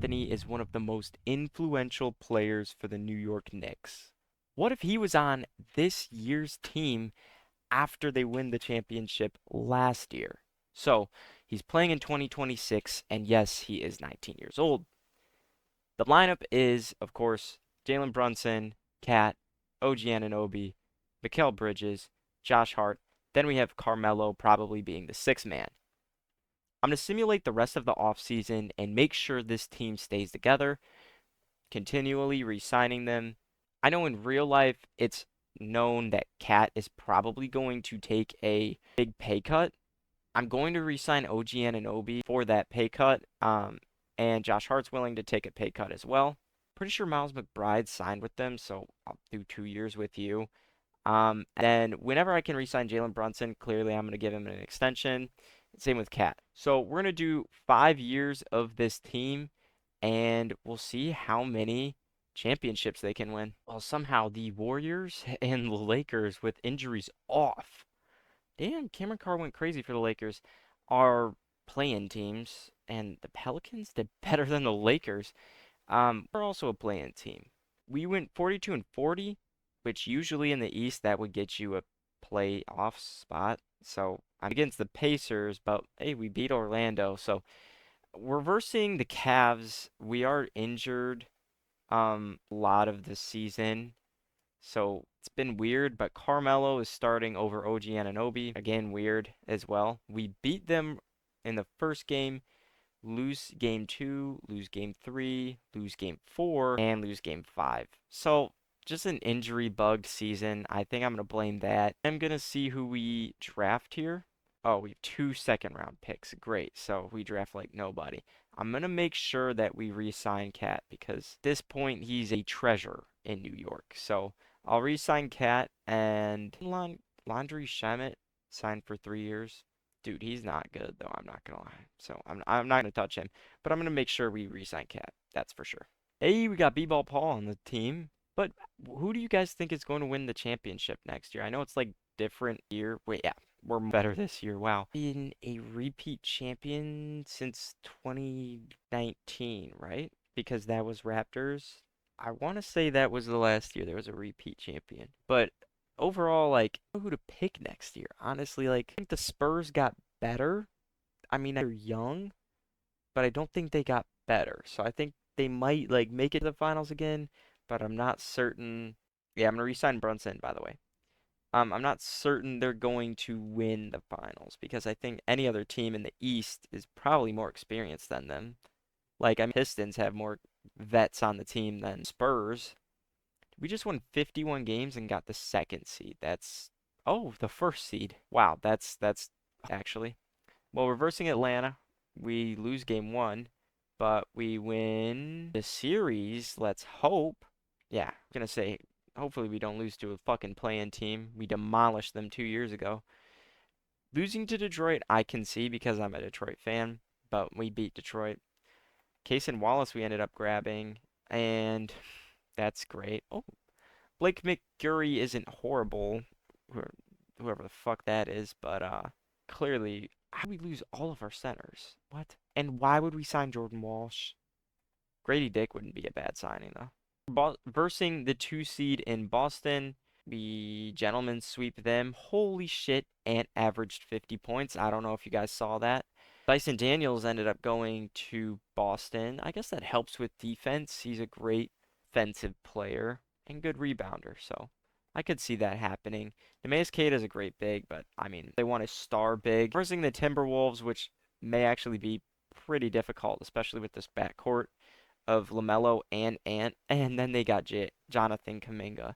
Anthony is one of the most influential players for the New York Knicks. What if he was on this year's team after they win the championship last year? So, he's playing in 2026, and yes, he is 19 years old. The lineup is, of course, Jalen Brunson, Cat, OG Anunoby, Mikal Bridges, Josh Hart. Then we have Carmelo probably being the sixth man. I'm going to simulate the rest of the offseason and make sure this team stays together, continually re-signing them. I know in real life it's known that Cat is probably going to take a big pay cut. I'm going to re-sign OG Anunoby for that pay cut, and Josh Hart's willing to take a pay cut as well. Pretty sure Miles McBride signed with them, so I'll do 2 years with you. And then whenever I can re-sign Jalen Brunson, clearly I'm going to give him an extension. Same with Cat. So we're going to do 5 years of this team, and we'll see how many championships they can win. Well, somehow the Warriors and the Lakers with injuries off. Damn, Cameron Carr went crazy for the Lakers. Are play-in teams, and the Pelicans did better than the Lakers. We're also a play-in team. We went 42 and 40, which usually in the East that would get you a playoff spot. So I'm against the Pacers, but hey, we beat Orlando. So reversing the Cavs, we are injured a lot of the season. So it's been weird, but Carmelo is starting over OG Anunoby. Again, weird as well. We beat them in the first game, lose game 2, lose game 3, lose game 4, and lose game 5. So just an injury bugged season. I think I'm going to blame that. I'm going to see who we draft here. Oh, we have 2 second-round picks. Great. So we draft like nobody. I'm going to make sure that we re-sign Cat because at this point he's a treasure in New York. So I'll re-sign Cat and Laundry Shamet signed for 3 years. Dude, he's not good though. I'm not gonna lie. So I'm not gonna touch him. But I'm gonna make sure we re-sign Cat. That's for sure. Hey, we got B-Ball Paul on the team. But who do you guys think is going to win the championship next year? I know it's like different year. Wait, yeah, we're better this year. Wow. Been a repeat champion since 2019, right? Because that was Raptors. I want to say that was the last year there was a repeat champion. But overall, like, I don't know who to pick next year. Honestly, like, I think the Spurs got better. I mean, they're young, but I don't think they got better. So I think they might, like, make it to the finals again, but I'm not certain. Yeah, I'm going to re-sign Brunson, by the way. I'm not certain they're going to win the finals because I think any other team in the East is probably more experienced than them. Like, I mean, Pistons have more vets on the team than Spurs. We just won 51 games and got the second seed. That's the first seed. Wow, that's actually. Well, reversing Atlanta, we lose game 1, but we win the series. Let's hope. Yeah, I'm gonna say hopefully we don't lose to a fucking play-in team. We demolished them 2 years ago. Losing to Detroit, I can see because I'm a Detroit fan, but we beat Detroit. Case and Wallace we ended up grabbing, and that's great. Oh, Blake McGurry isn't horrible, whoever the fuck that is, but clearly, how did we lose all of our centers? What? And why would we sign Jordan Walsh? Grady Dick wouldn't be a bad signing though. Versing the 2 seed in Boston, we gentlemen sweep them. Holy shit, Ant averaged 50 points. I don't know if you guys saw that. Dyson Daniels ended up going to Boston. I guess that helps with defense. He's a great defensive player and good rebounder, so I could see that happening. Neemias Queta is a great big, but I mean, they want a star big. Versing the Timberwolves, which may actually be pretty difficult, especially with this backcourt of LaMelo and Ant, and then they got Jonathan Kuminga.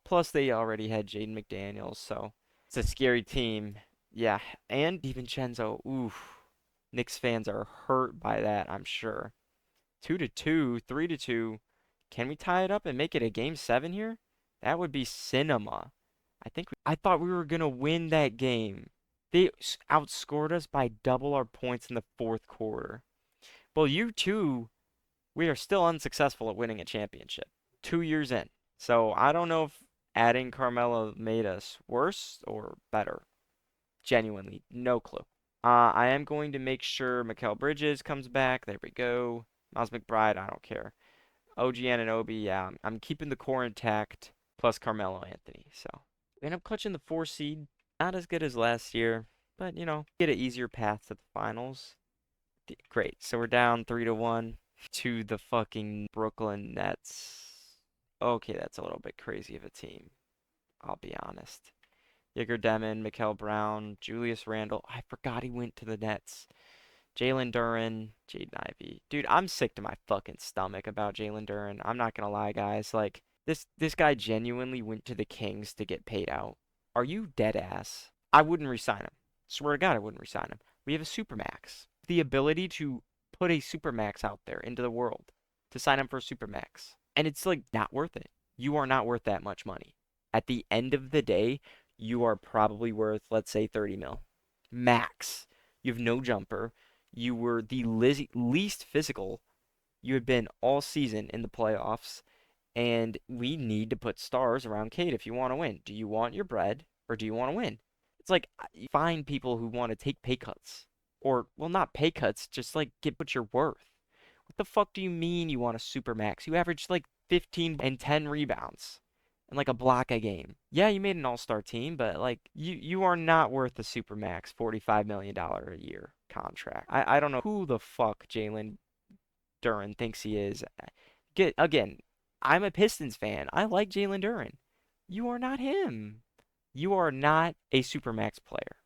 Plus, they already had Jaden McDaniels, so it's a scary team. Yeah, and DiVincenzo, oof. Knicks fans are hurt by that, I'm sure. 2-2, 3-2. Can we tie it up and make it a game 7 here? That would be cinema. I thought we were gonna win that game. They outscored us by double our points in the fourth quarter. Well, you two, we are still unsuccessful at winning a championship. 2 years in. So I don't know if adding Carmelo made us worse or better. Genuinely, no clue. I am going to make sure Mikal Bridges comes back. There we go. Miles McBride, I don't care. OG Anunoby, yeah, I'm keeping the core intact, plus Carmelo Anthony. So, and I'm clutching the 4 seed. Not as good as last year, but get an easier path to the finals. Great. So we're down 3-1 to the fucking Brooklyn Nets. Okay, that's a little bit crazy of a team. I'll be honest. Yiger Demon, Mikael Brown, Julius Randle. I forgot he went to the Nets. Jalen Duren, Jaden Ivey. Dude, I'm sick to my fucking stomach about Jalen Duren. I'm not gonna lie, guys. Like this guy genuinely went to the Kings to get paid out. Are you dead ass? I wouldn't resign him. Swear to God, I wouldn't resign him. We have a supermax. The ability to put a supermax out there into the world to sign him for a supermax. And it's like not worth it. You are not worth that much money. At the end of the day, you are probably worth, let's say, 30 mil. Max. You have no jumper. You were the least physical you had been all season in the playoffs, and we need to put stars around Cade if you want to win. Do you want your bread or do you want to win? It's like you find people who want to take pay cuts. Or, well, not pay cuts, just like get what you're worth. What the fuck do you mean you want a super max? You averaged like 15 and 10 rebounds and like a block a game. Yeah, you made an all-star team, but like you are not worth the super max $45 million a year contract. I don't know who the fuck Jalen Duren thinks he is. Again, I'm a Pistons fan. I like Jalen Duren. You are not him. You are not a supermax player.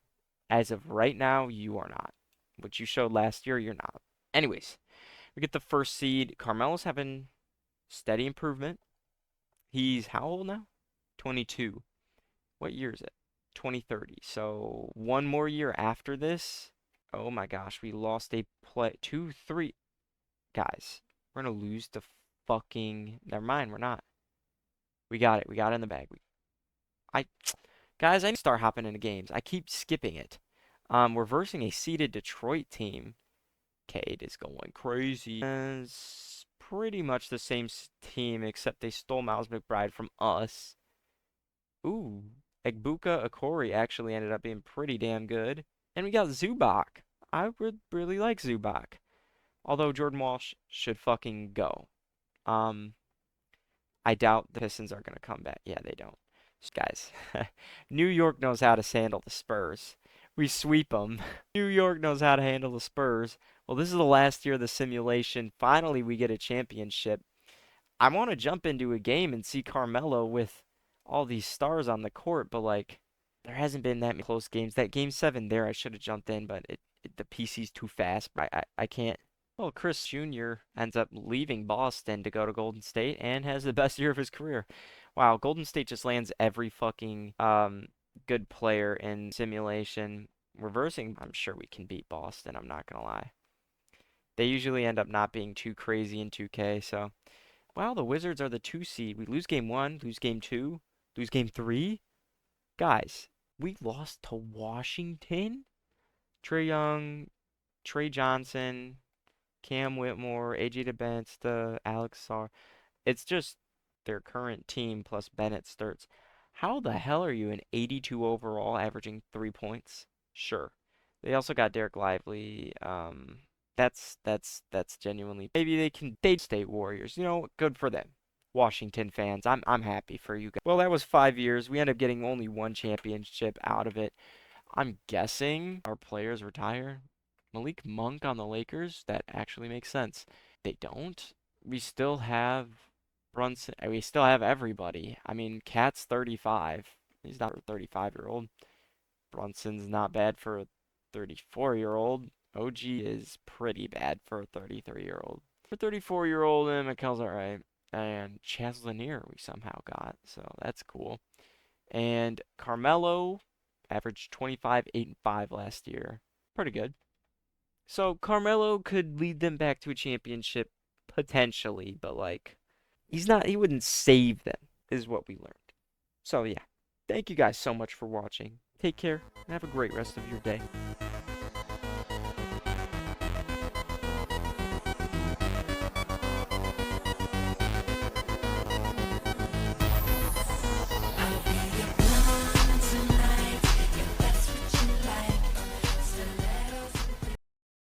As of right now, you are not. What you showed last year, you're not. Anyways, we get the first seed. Carmelo's having steady improvement. He's how old now? 22. What year is it? 2030. So one more year after this. Oh my gosh, we lost a play. 2-3. Guys, we're gonna lose the fucking. Never mind, we're not. We got it. We got it in the bag. I, guys, I need to start hopping into games. I keep skipping it. We're versing a seeded Detroit team. Cade is going crazy. It's pretty much the same team, except they stole Miles McBride from us. Ooh, Egbuka Okori actually ended up being pretty damn good. And we got Zubac. I would really like Zubac. Although Jordan Walsh should fucking go. Um, I doubt the Pistons are going to come back. Yeah, they don't. Guys, New York knows how to handle the Spurs. We sweep them. New York knows how to handle the Spurs. Well, this is the last year of the simulation. Finally, we get a championship. I want to jump into a game and see Carmelo with all these stars on the court, but like, there hasn't been that many close games. That game 7 there, I should have jumped in, but the PC's too fast. I can't. Well, Chris Jr. ends up leaving Boston to go to Golden State and has the best year of his career. Wow, Golden State just lands every fucking good player in simulation. Reversing, I'm sure we can beat Boston, I'm not gonna lie. They usually end up not being too crazy in 2K, so. Wow, the Wizards are the 2 seed. We lose game 1, lose game 2, lose game 3. Guys, we lost to Washington? Trae Young, Trey Johnson, Cam Whitmore, AJ DeBensta, Alex Sarr. It's just their current team plus Bennett Sturts. How the hell are you an 82 overall, averaging 3 points? Sure. They also got Derek Lively. That's genuinely maybe they stay Warriors. Good for them. Washington fans, I'm happy for you guys. Well, that was 5 years. We ended up getting only one championship out of it. I'm guessing our players retire. Malik Monk on the Lakers, that actually makes sense. They don't. We still have Brunson. We still have everybody. I mean, Cat's 35. He's not a 35-year-old. Brunson's not bad for a 34-year-old. OG is pretty bad for a 33-year-old. For a 34-year-old, and Mikel's alright. And Chaz Lanier we somehow got, so that's cool. And Carmelo averaged 25, 8, and 5 last year. Pretty good. So Carmelo could lead them back to a championship potentially, but like he wouldn't save them, is what we learned. So yeah. Thank you guys so much for watching. Take care and have a great rest of your day.